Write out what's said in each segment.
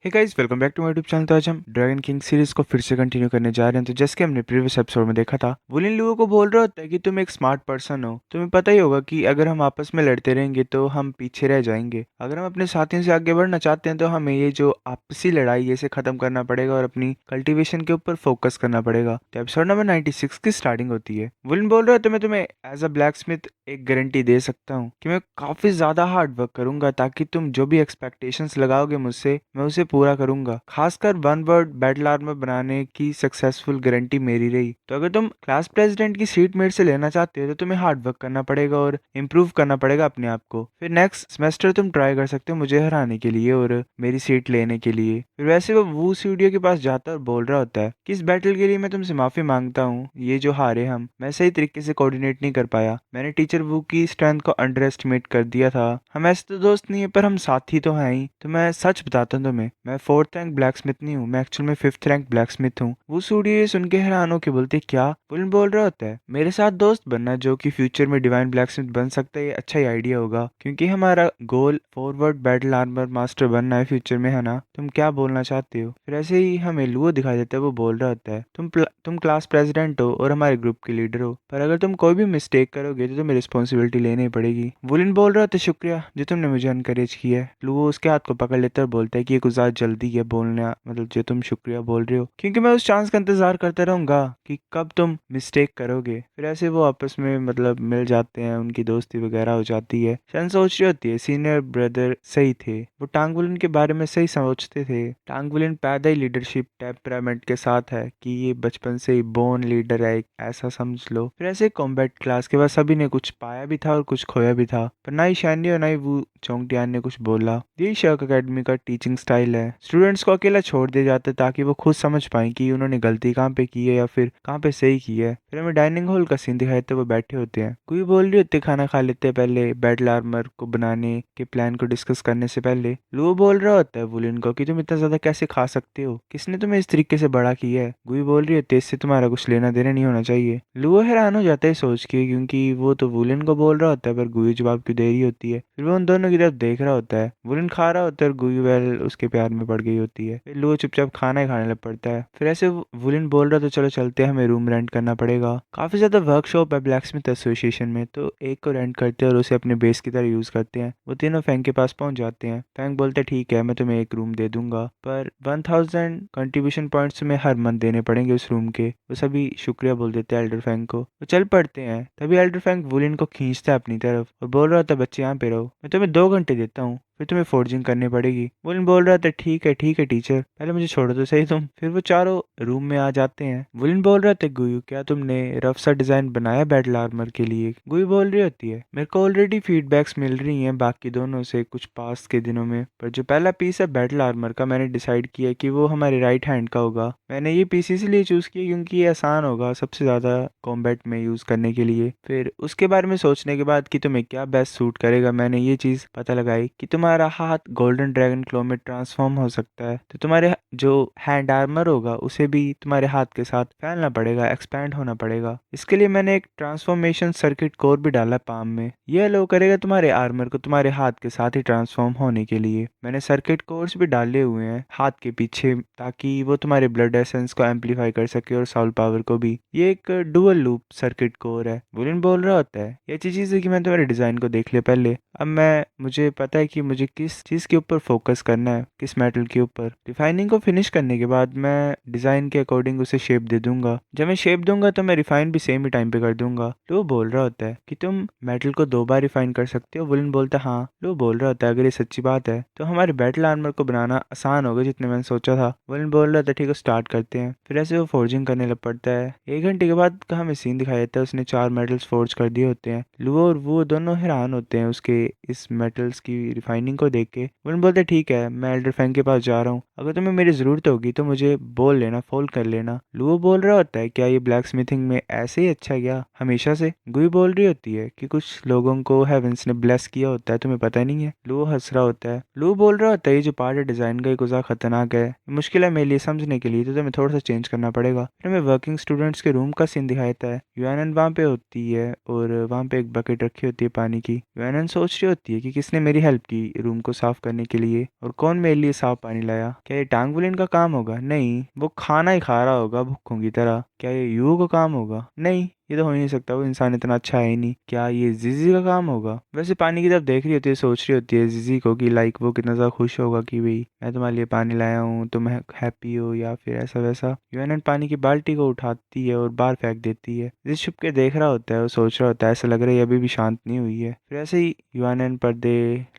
Hey guys, welcome back to my YouTube channel. तो आज हम ड्रैगन किंग सीरीज को फिर से कंटिन्यू करने जा रहे हैं। तो जैसे कि हमने प्रीवियस एपिसोड में देखा था, वुलिन लुओ को बोल रहा होता है कि तुम एक स्मार्ट पर्सन हो। तुम्हें पता ही होगा कि अगर हम आपस में लड़ते रहेंगे तो हम पीछे रह जाएंगे। अगर हम अपने साथियों से आगे बढ़ना चाहते हैं तो हमें ये जो आपसी लड़ाई है इसे खत्म करना पड़ेगा और अपनी कल्टिवेशन के ऊपर फोकस करना पड़ेगा। तो एपिसोड नंबर 96 की स्टार्टिंग होती है। वुलिन बोल रहा है, तो मैं तुम्हें एज अ ब्लैक स्मिथ एक गारंटी दे सकता हूँ कि मैं काफी ज्यादा हार्ड वर्क करूंगा ताकि तुम जो भी एक्सपेक्टेशंस लगाओगे मुझसे, मैं उसे पूरा करूंगा। खासकर वन वर्ड बैटल आर्मर बनाने की सक्सेसफुल गारंटी मेरी रही। तो अगर तुम क्लास प्रेसिडेंट की सीट मेरे से लेना चाहते हो तो तुम्हें हार्ड वर्क करना पड़ेगा और इम्प्रूव करना पड़ेगा अपने आप को। फिर नेक्स्ट सेमेस्टर तुम ट्राई कर सकते हो मुझे हराने के लिए और मेरी सीट लेने के लिए। फिर वैसे वो वू स्टूडियो के पास जाता है और बोल रहा होता है कि इस बैटल के लिए मैं तुमसे माफी मांगता हूँ। ये जो हारे हम, मैं सही तरीके से कोऑर्डिनेट नहीं कर पाया। मैंने टीचर वू की स्ट्रेंथ को अंडर एस्टिमेट कर दिया था। हम ऐसे तो दोस्त नहीं है पर हम साथी तो हैं ही। तो मैं सच बताता हूँ तुम्हें, मैं 4th रैंक ब्लैक स्मिथ नहीं हूँ, मैं एक्चुअल में 5th रैंक ब्लैक स्मिथ हूँ। वो सूर्य सुन के हैरान होकर बोलती है, क्या? पुलिन बोल रहा होता है, मेरे साथ दोस्त बनना जो कि फ्यूचर में डिवाइन ब्लैक स्मिथ बन सकता है। ये अच्छा ही आइडिया होगा क्योंकि हमारा गोल फॉरवर्ड बैटल आर्मर मास्टर बनना है फ्यूचर में, है ना? तुम क्या बोलना चाहते हो? फिर ऐसे ही हमें लुओ दिखाई देता है। वो बोल रहा होता है, तुम क्लास प्रेसिडेंट हो और हमारे ग्रुप के लीडर हो, पर अगर तुम कोई भी मिस्टेक करोगे तो तुम्हें रिस्पॉन्सिबिलिटी लेनी पड़ेगी। वुलिन बोल रहा होता है, शुक्रिया जो तुमने मुझे एनकरेज किया है। लुओ उसके हाथ को पकड़ लेता है और बोलता है कि ये कुछ ज्यादा जल्दी है बोलना, मतलब जो तुम शुक्रिया बोल रहे हो, क्योंकि मैं उस चांस का इंतजार करता रहूंगा कि कब तुम मिस्टेक करोगे। फिर ऐसे वो आपस में मतलब मिल जाते हैं, उनकी दोस्ती वगैरह हो जाती है। शन सोच रही होती है सीनियर ब्रदर सही थे, वो टांगवुलिन के बारे में सही सोचते थे। टांगवुलिन पैदा ही लीडरशिप टेम्परामेंट के साथ है कि ये बचपन से ही बोर्न लीडर है, ऐसा समझ लो। फिर ऐसे कॉम्बैट क्लास के बाद सभी ने कुछ पाया भी था और कुछ खोया भी था, पर ना ही शैंडी और ना ही वो चोंगटियान ने कुछ बोला। यही शर्क एकेडमी का टीचिंग स्टाइल है, स्टूडेंट्स को अकेला छोड़ दिया जाता है ताकि वो खुद समझ पाए कि उन्होंने गलती कहाँ पे की है या फिर कहाँ पे सही की है। फिर हमें डाइनिंग हॉल का सीन दिखाया तो वो बैठे होते हैं, कोई बोल रही होती है खाना खा लेते हैं पहले, बैटल आर्मर को बनाने के प्लान को डिस्कस करने से पहले। लुओ बोल रहा होता है वुलिन को कि तुम इतना ज्यादा कैसे खा सकते हो, किसने तुम्हें इस तरीके से बड़ा किया है? गुई बोल रही होती है, इससे तुम्हारा कुछ लेना देना नहीं होना चाहिए। लुओ हैरान हो जाता है सोच के, क्योंकि वो तो वुलिन को बोल रहा होता है पर गुई जवाब क्यों दे रही होती है। फिर वो उन दोनों की तरफ देख रहा होता है, वुलिन खा रहा होता है और गुई वेल उसके प्यार में पड़ गई होती है। फिर लुओ चुपचाप खाना ही खाने लग पड़ता है। फिर ऐसे वुलिन बोल रहा तो चलो चलते हैं, हमें रूम रेंट करना पड़ेगा। काफी ज्यादा वर्कशॉप है ब्लैक स्मिथ एसोसिएशन में, तो एक को रेंट करते हैं और उसे अपने बेस की तरह यूज करते हैं। वो तीनों फैंक के पास पहुंच जाते हैं। फैंक बोलते हैं, ठीक है मैं तुम्हें एक रूम दे दूंगा, पर 1000 कंट्रीब्यूशन पॉइंट्स तुम्हें हर मंथ देने पड़ेंगे उस रूम के। वो सभी शुक्रिया बोल देते हैं एल्डर फैंक को। वो चल पड़ते हैं, तभी एल्डर फैंक वुलिन को खींचता है अपनी तरफ और बोल रहा था, बच्चे यहाँ पे रहो, मैं तुम्हें 2 घंटे देता हूँ, फिर तुम्हें फोर्जिंग करनी पड़ेगी। वुलिन बोल रहा था, ठीक है टीचर, पहले मुझे छोड़ो तो सही तुम। फिर वो चारों रूम में आ जाते हैं। वुलिन बोल रहा था, गुयू क्या तुमने रफ सा डिजाइन बनाया बैटल आर्मर के लिए? गुयू बोल रही होती है, मेरे को ऑलरेडी फीडबैक्स मिल रही हैं बाकी दोनों से कुछ पास के दिनों में, पर जो पहला पीस है बैटल आर्मर का मैंने डिसाइड किया कि वो हमारे राइट हैंड का होगा। मैंने ये पीस इसलिए चूज किया क्योंकि ये आसान होगा सबसे ज्यादा कॉम्बैट में यूज करने के लिए। फिर उसके बारे में सोचने के बाद कि तुम्हें क्या बेस्ट सूट करेगा, मैंने ये चीज पता लगाई कि तुम्हारा हाथ गोल्डन ड्रैगन क्लो में ट्रांसफॉर्म हो सकता है, तो तुम्हारे जो हैंड आर्मर होगा उसे भी तुम्हारे हाथ के साथ फैलना पड़ेगा, एक्सपैंड होना पड़ेगा। इसके लिए मैंने एक ट्रांसफॉर्मेशन सर्किट कोर भी डाला पाम में, यह अलो करेगा तुम्हारे आर्मर को तुम्हारे हाथ के साथ ही ट्रांसफॉर्म होने के लिए। मैंने सर्किट कोर्स भी डाले हुए हैं हाथ के पीछे ताकि वो तुम्हारे ब्लड एसेंस को एम्पलीफाई कर सके और साउल पावर को भी। ये एक डुअल लूप सर्किट कोर है। वुलिन बोल रहा होता है, ये अच्छी चीज है कि मैं तुम्हारे डिजाइन को देख लिया पहले, अब मुझे पता है कि मुझे किस चीज के ऊपर फोकस करना है, किस मेटल के ऊपर। रिफाइनिंग को फिनिश करने के बाद मैं डिजाइन के अकॉर्डिंग उसे शेप दे दूंगा। जब मैं शेप दूंगा तो मैं रिफाइन भी सेम ही टाइम पे कर दूंगा। लो बोल रहा होता है कि तुम मेटल को 2 बार रिफाइन कर सकते हो। वुलिन बोलता है, हाँ। लो बोल रहा होता है, अगर ये सच्ची बात है तो हमारे बैटल आर्मर को बनाना आसान होगा जितने मैंने सोचा था। वुलिन बोल रहा था, ठीक है स्टार्ट करते हैं। फिर ऐसे वो फोर्जिंग करने लग पड़ता है। 1 घंटे के बाद का हमें सीन दिखाया जाता है, उसने 4 मेटल्स फोर्ज कर दिए होते हैं। लुओ और वो दोनों हैरान होते हैं उसके इस मेटल्स की रिफाइनिंग को देख के। वुलिन बोलते हैं, ठीक है मैं एल्डर फैंग के पास जा रहा हूँ, अगर तुम्हें मेरी जरूरत होगी तो मुझे बोल लेना, फोन कर लेना। लुओ बोल रहा होता है, क्या ये ब्लैक स्मिथिंग में ऐसे ही अच्छा गया हमेशा से? गुई बोल रही होती है कि कुछ लोगों को हेवेंस ने ब्लेस किया होता है, तुम्हें पता नहीं है। लुओ हंस रहा होता है। लुओ बोल रहा होता है, ये जो पार्ट है डिजाइन का, ये गुजार खतरनाक है, मुश्किल है मेरे लिए समझने के लिए, तो तुम्हें थोड़ा सा चेंज करना पड़ेगा। फिर हमें वर्किंग स्टूडेंट्स के रूम का सीन दिखाता है। यूएनएन वहाँ पे होती है और वहाँ पे एक बकेट रखी होती है पानी की। यूएनएन सोच रही होती है कि किसने मेरी हेल्प की, रूम को साफ करने के लिए? और कौन मेरे लिए साफ पानी लाया? क्या ये टांग वुलिन का काम होगा? नहीं, वो खाना ही खा रहा होगा भुक्कों की तरह। क्या ये युओ का काम होगा? नहीं, ये तो हो ही नहीं सकता, वो इंसान इतना अच्छा है ही नहीं। क्या ये जिजी का काम होगा? वैसे पानी की तरफ देख रही होती है, सोच रही होती है जिजी को कि लाइक वो कितना ज़्यादा खुश होगा कि भाई मैं तुम्हारे लिए पानी लाया हूँ, तुम हैप्पी हो, या फिर ऐसा वैसा। यूएनएन पानी की बाल्टी को उठाती है और बाहर फेंक देती है। जिस छुप के देख रहा होता है, वो सोच रहा होता है ऐसा लग रहा है ये अभी भी शांत नहीं हुई है। फिर ऐसे ही यूएनएन पर्दे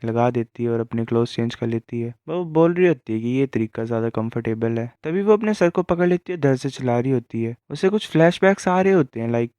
लगा देती है और अपने क्लोथ चेंज कर लेती है। वो बोल रही होती है कि ये तरीका ज़्यादा कंफर्टेबल है। तभी वो अपने सर को पकड़ लेती है, दर्द से चिल्ला रही होती है। उसे कुछ फ्लैशबैक्स आ रहे होते हैं, लाइक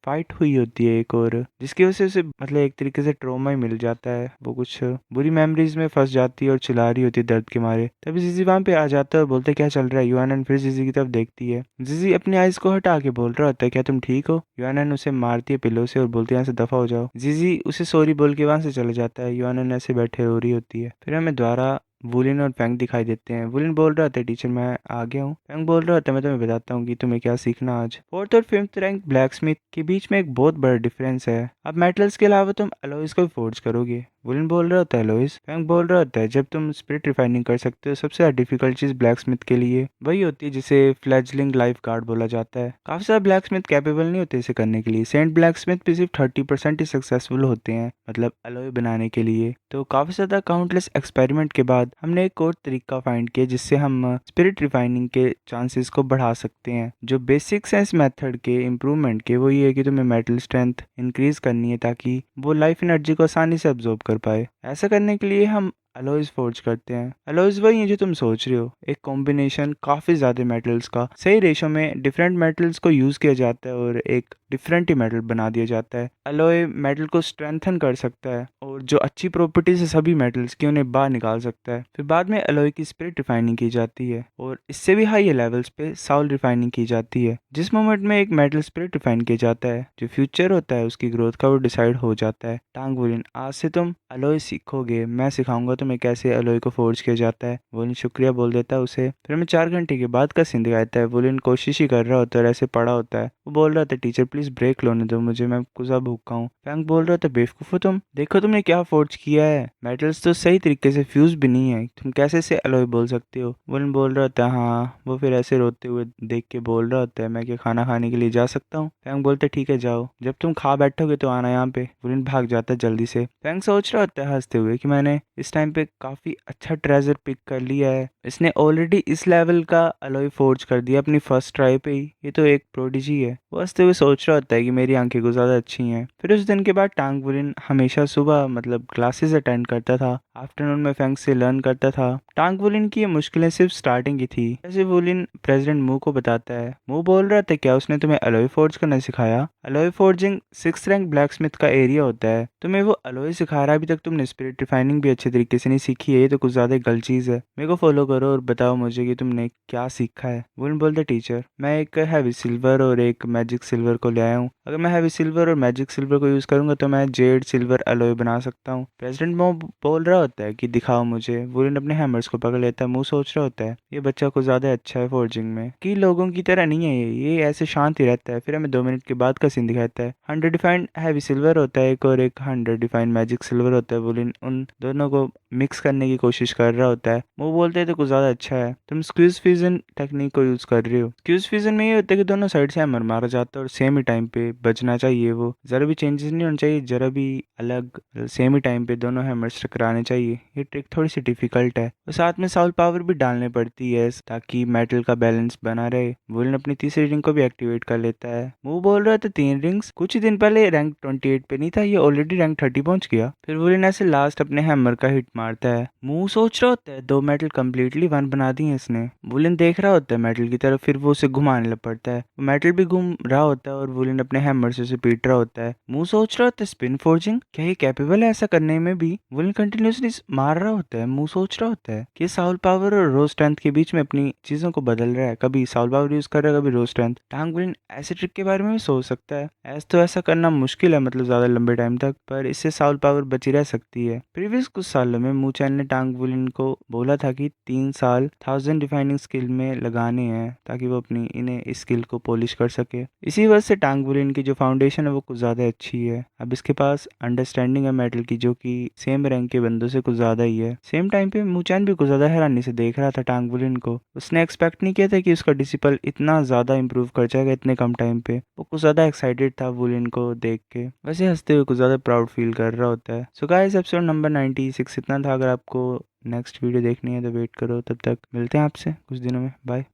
फाइट हुई होती है एक, और जिसकी वजह से उसे मतलब एक तरीके से ट्रॉमा ही मिल जाता है। वो कुछ बुरी मेमोरीज में फंस जाती है और चिल्ला रही होती है दर्द के मारे। तभी जीजी वहां पे आ जाता है और बोलते क्या चल रहा है। यूएनएन फिर जीजी की तरफ देखती है। जीजी अपनी आइज को हटा के बोल रहा होता है क्या तुम ठीक हो? यूएनएन उसे मारती है पिलो से और बोलती है यहाँ से दफा हो जाओ। जीजी उसे सॉरी बोल के वहां से चले जाता है। यूएनएन ऐसे बैठे हो रही होती है। फिर हमें द्वारा वुलिन और फैंग दिखाई देते हैं। वुलिन बोल रहा होता है टीचर मैं आ गया हूँ। फैंग बोल रहा होता है मैं तुम्हें बताता हूँ कि तुम्हें क्या सीखना आज। फोर्थ और फिफ्थ रैंक ब्लैक स्मिथ के बीच में एक बहुत बड़ा डिफरेंस है। अब मेटल्स के अलावा तुम अलॉयज को भी फोर्ज करोगे। वुलिन बोल रहा होता है अलॉयज। फैंग बोल रहा होता है जब तुम स्पिरिट रिफाइनिंग कर सकते हो, सबसे ज्यादा डिफिकल्ट चीज ब्लैक स्मिथ के लिए वही होती है जिसे फ्लैजलिंग लाइफ गार्ड बोला जाता है। काफी सारे ब्लैक स्मिथ कैपेबल नहीं होते इसे करने के लिए। सेंट ब्लैक स्मिथ भी सिर्फ 30% ही सक्सेसफुल होते हैं, मतलब अलॉय बनाने के लिए। तो काफी ज्यादा काउंटलेस एक्सपेरिमेंट के बाद हमने एक और तरीका फाइंड किया जिससे हम स्पिरिट रिफाइनिंग के चांसेस को बढ़ा सकते हैं। जो बेसिक्स हैं इस मेथड के इम्प्रूवमेंट के, वो ये है कि तुम्हें मेटल स्ट्रेंथ इंक्रीज करनी है ताकि वो लाइफ एनर्जी को आसानी से अब्जॉर्ब कर पाए। ऐसा करने के लिए हम अलॉयज फोर्ज करते हैं। अलॉयज वही है जो तुम सोच रहे हो, एक कॉम्बिनेशन काफी ज्यादा मेटल्स का सही रेशो में डिफरेंट मेटल्स को यूज किया जाता है और एक डिफरेंट ही मेटल बना दिया जाता है। अलॉय मेटल को स्ट्रेंथन कर सकता है और जो अच्छी प्रॉपर्टीज है सभी मेटल्स की उन्हें बाहर निकाल सकता है। फिर बाद में अलॉय की स्पिरिट रिफाइनिंग की जाती है और इससे भी हाई लेवल्स पे साउल रिफाइनिंग की जाती है। जिस मोमेंट में एक मेटल स्पिरिट रिफाइन किया जाता है, जो फ्यूचर होता है उसकी ग्रोथ का वो डिसाइड हो जाता है। टांग वुलिन आज से तुम अलॉय सीखोगे, मैं सिखाऊंगा तुम्हें कैसे अलॉय को फोर्ज किया जाता है। वुलिन शुक्रिया बोल देता है उसे। फिर हमें 4 घंटे के बाद का सीन दिखाता है। वुलिन कोशिश ही कर रहा होता है और ऐसे पड़ा होता है। वो बोल रहा था टीचर प्लीज ब्रेक लोने दो मुझे, मैं कुछ भूखा हूँ। फैंग बोल रहा था बेवकूफ हो तुम, देखो तुमने क्या फोर्ज किया है, मेटल्स तो सही तरीके से फ्यूज भी नहीं है, तुम कैसे से अलॉय बोल सकते हो। वुलिन बोल रहा होता है हाँ। वो फिर ऐसे रोते हुए देख के बोल रहा होता है मैं क्या खाना खाने के लिए जा सकता हूँ? फैंग बोलते ठीक है जाओ, जब तुम खा बैठोगे तो आना यहाँ पे। वुलिन भाग जाता है जल्दी से। फैंग सोच रहा होता है हंसते हुए कि मैंने इस टाइम पे काफी अच्छा ट्रेजर पिक कर लिया है। इसने ऑलरेडी इस लेवल का अलॉय फोर्ज कर दिया अपनी फर्स्ट ट्राई पे ही, ये तो एक प्रोडिजी है। वो हंसते हुए सोच रहा होता है कि मेरी आंखें कुछ ज्यादा अच्छी हैं। फिर उस दिन के बाद टांग वुलिन हमेशा सुबह मतलब क्लासेस अटेंड करता था, आफ्टरनून में फैंग से लर्न करता था। टांग वुलिन की ये मुश्किलें सिर्फ स्टार्टिंग की थी। जैसे वुलिन प्रेसिडेंट मू को बताता है। मू बोल रहा था क्या उसने तुम्हें अलॉय फोर्ज करना सिखाया? Alloy forging 6th rank black Smith का एरिया होता है, तुम्हें वो अलॉय सिखा रहा है। अभी तक तुमने स्पिरिट रिफाइनिंग भी अच्छे तरीके से नहीं सीखी है, ये तो कुछ ज्यादा ही गलत चीज है। मेरे को फॉलो करो और बताओ मुझे कि तुमने क्या सीखा है। वुलिन बोलता टीचर मैं एक हैवी सिल्वर और एक मैजिक सिल्वर को ले आया हूँ। अगर मैं हैवी सिल्वर और मैजिक सिल्वर को यूज करूंगा तो मैं जेड सिल्वर अलॉय बना सकता हूँ। प्रेसिडेंट मो बोल रहा होता है कि दिखाओ मुझे। वुलिन अपने हैमर्स को पकड़ लेता है। मुंह सोच रहा होता है ये बच्चा कुछ ज्यादा अच्छा है फोर्जिंग में, कि लोगों की तरह नहीं है ये ऐसे शांत ही रहता है। फिर हमें 2 मिनट के बाद का सीन दिखाता है। 100 डिफाइंड हैवी सिल्वर होता है एक, और एक 100 डिफाइंड मैजिक सिल्वर होता है। वुलिन उन दोनों को मिक्स करने की कोशिश कर रहा होता है। वो बोलते हैं तो कुछ ज्यादा अच्छा है, तुम स्क्यूज फ्यूजन टेक्निक को यूज कर रहे हो। स्क्यूज फ्यूजन में ये होता है कि दोनों साइड से हैमर मारा जाता है और सेम ही टाइम पे बजना चाहिए, वो जरा भी चेंजेस नहीं होना चाहिए, जरा भी अलग, सेम ही टाइम पे दोनों हैमर्स टकराने चाहिए। ये ट्रिक थोड़ी सी डिफिकल्ट है और साथ में साउल पावर भी डालने पड़ती है ताकि मेटल का बैलेंस बना रहे। वुलिन अपनी तीसरी रिंग को भी एक्टिवेट कर लेता है। वो बोल रहा था 3 रिंग्स, कुछ ही दिन पहले रैंक 28 पे नहीं था, ये ऑलरेडी रैंक 30 पहुंच गया। फिर वुलिन ऐसे लास्ट अपने हैमर का हिट मारता है। मुंह सोच रहा होता है 2 मेटल कम्प्लीटली वन बना दी है इसने। वुलिन देख रहा होता है मेटल की तरफ, फिर वो उसे घुमाने लग पड़ता है। मेटल भी घूम रहा होता है और वुलिन अपने हैमर से उसे पीट रहा होता है। मुंह सोच रहा होता है स्पिन फोर्जिंग, क्या ये कैपेबल है ऐसा करने में भी? वुलिन कंटिन्यूसली मार रहा होता है। मुंह सोच रहा होता है कि साउल पावर और रो स्ट्रेंथ के बीच में अपनी चीजों को बदल रहा है, कभी साउल पावर यूज कर रहा है कभी रो स्ट्रेंथ। टांग वुलिन ऐसे ट्रिक के बारे में भी सोच सकता है। ऐसा तो ऐसा करना मुश्किल है मतलब ज्यादा लंबे टाइम तक, पर इससे साउल पावर बची रह सकती है। प्रीवियस कुछ सालों में मूचैन ने टांग बुलिन को बोला था कि 3 साल 1000 डिफाइनिंग स्किल में लगाने हैं ताकि वो अपनी इन्हें इस स्किल को पॉलिश कर सके। इसी वजह से टांग बुलिन की जो फाउंडेशन है वो कुछ ज़्यादा अच्छी है। अब इसके पास अंडरस्टैंडिंग है मेटल की, जो कि सेम रैंक के बंदों से कुछ ज़्यादा ही है। सेम टाइम पे मूचैन भी कुछ ज़्यादा हैरानी से देख रहा था टांग बुलिन को। उसने एक्सपेक्ट नहीं किया था कि उसका डिसिपल इतना ज़्यादा इंप्रूव कर जाएगा इतने कम टाइम पे। वो कुछ ज़्यादा एक्साइटेड था बुलिन को देख के, वैसे हंसते हुए कुछ ज़्यादा प्राउड फील कर रहा होता है। सो गाइस, एपिसोड नंबर 96 इतना था। अगर आपको नेक्स्ट वीडियो देखनी है तो वेट करो, तब तक मिलते हैं आपसे कुछ दिनों में। बाय।